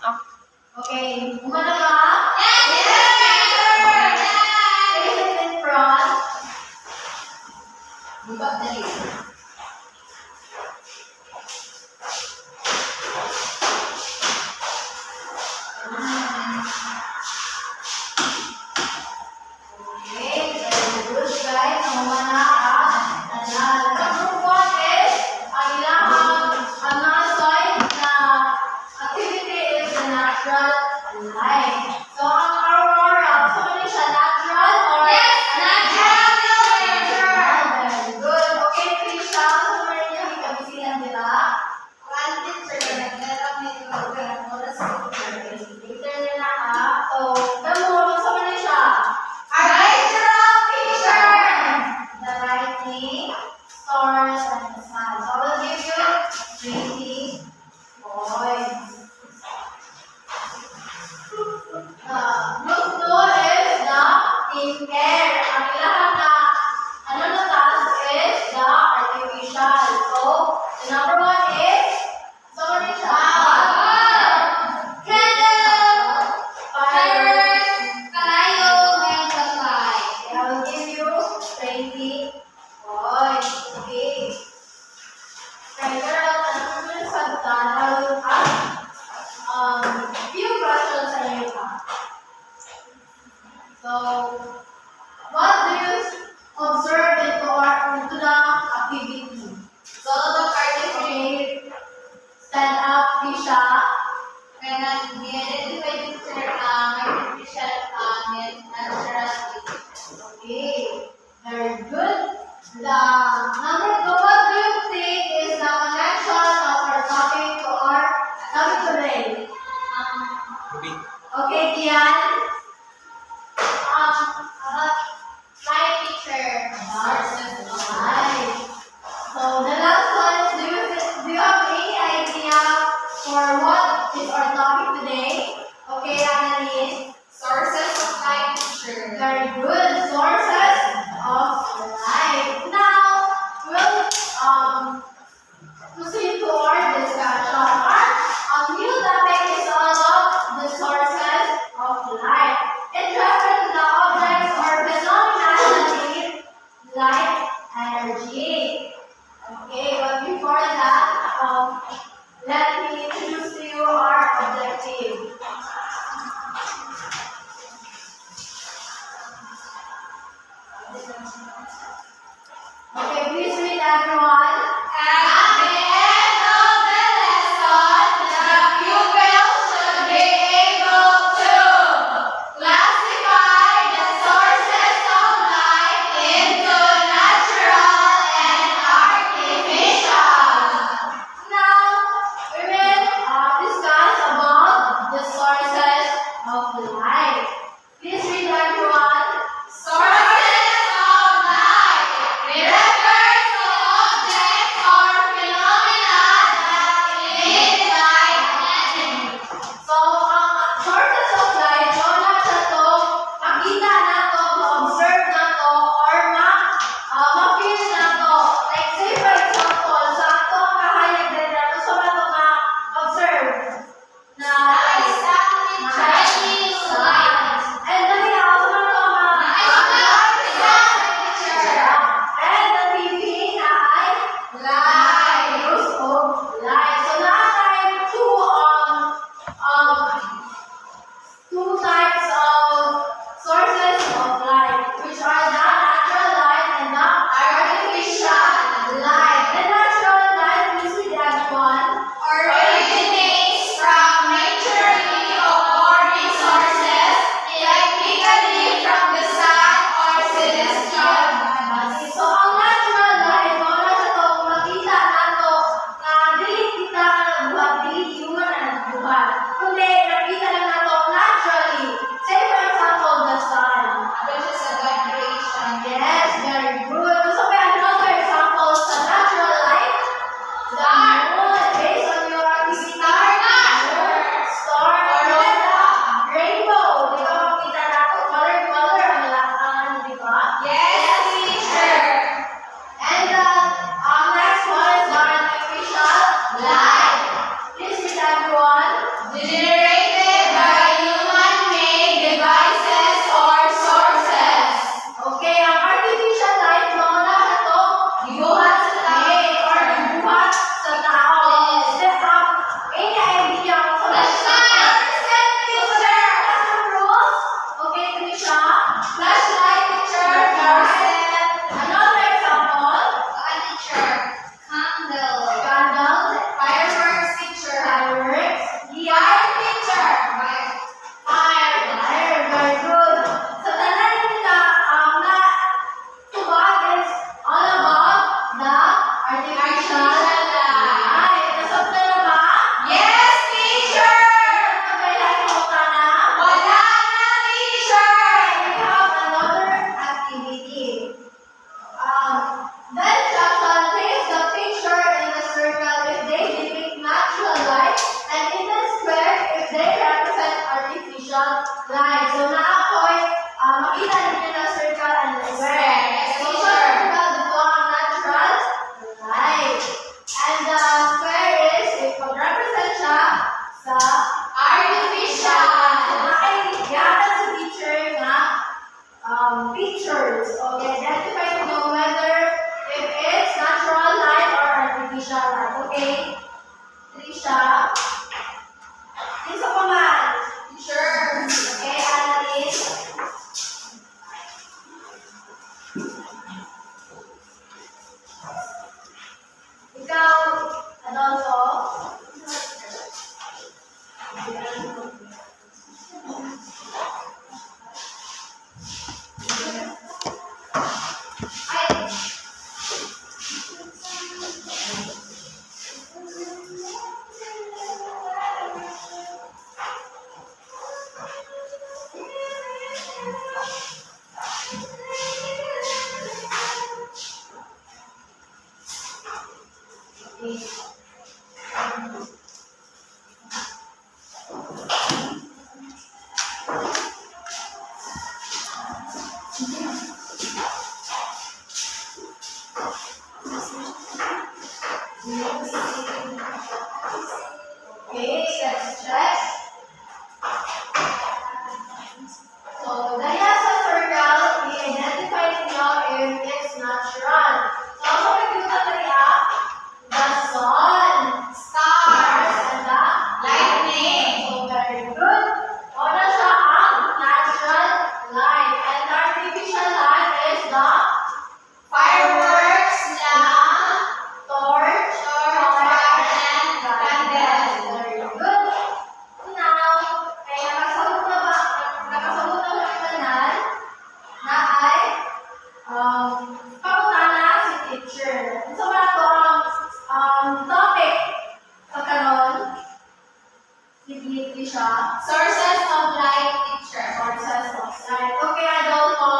Okay, umano ka? Yes! Face it in front. Buka dali. Okay, Kian. Light picture. Right. So the last one is, do you have any idea for what is our topic today? Okay, Annalise. Sources of light picture. Very good. Sources of light. Now we'll proceed to our discussion. Our new topic is all about the sources of light. It refers to the objects or phenomena that give light energy. Okay, but before that, let me introduce to you our objective. Okay, please read everyone. At the end of the lesson, the pupil should be able to classify the sources of light into natural and artificial. Now, we will discuss about the sources of light. Please read everyone. Sources of light refers to objects or phenomena that emit light energy. So, sources of light, wala siya to, makita na to, ma-observe na to, or ma-feel na to. Like, say for example, sa ato kahayag din na to, sa ato ma-observe na Chinese light. And dali na, sa ato and the TV na ay light. Use of light. So, na-type two types of sources of light, which are the natural light and the artificial light. The natural light, please read that one, originates from naturally occurring sources, typically from the sun or celestial bodies. So, ang natural light, wala siya to, makita nato na dili kita nagbuhat, dili human na nagbuhat. Kundi, nakita lang nato naturally. Say for example, the sun. This is a God creation. Yes, very good. So, may another example sa natural light? The moon, based on your activity. Star, rainbow. Di ba makita nato? Color ang lakan, di ba? Yes, teacher. And the next one is the artificial light. Please read everyone. Generate Isa pa man. Teacher. Okay, Annalise. Ikaw, Adolfo. Ay. Okay, let's check. So, dahil sa circle, i-identify niyo if it's natural. So, ano nakikita tayo? The sun, stars, and the lightning. So, very good. O na siya ang natural light. And the artificial light is the fireworks na torch, fire, and candles. Very good. Now, ay nakasagot na ba naman na ay pakutana si teacher. So, wala to ang topic sa karon. Significant siya. Sources of light, teacher. Sources of light. Okay, Adolfo.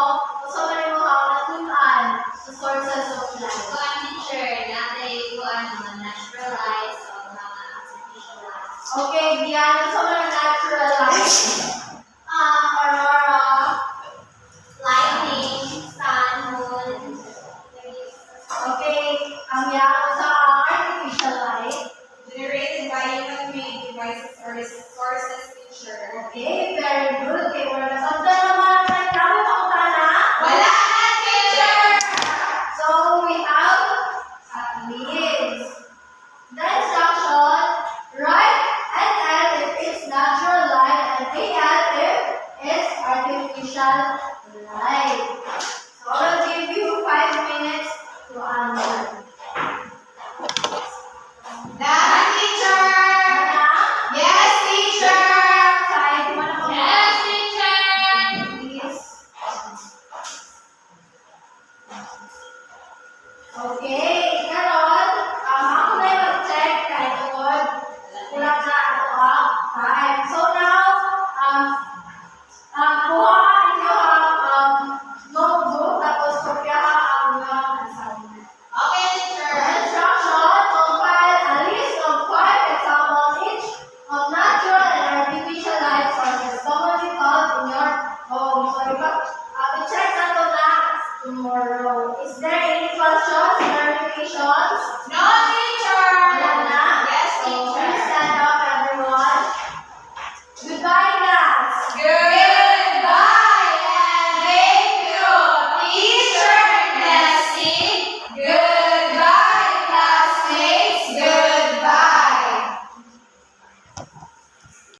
So, wala mo natunan sa sources of light. Kuan teacher, natin kuan mga natural lights o mga artificial lights. Okay, Diana. So, wala natural light. Aurora. Lightning, sun, moon, Okay, ang yaon sa artificial light. generated by human-made devices or sources teacher. Okay,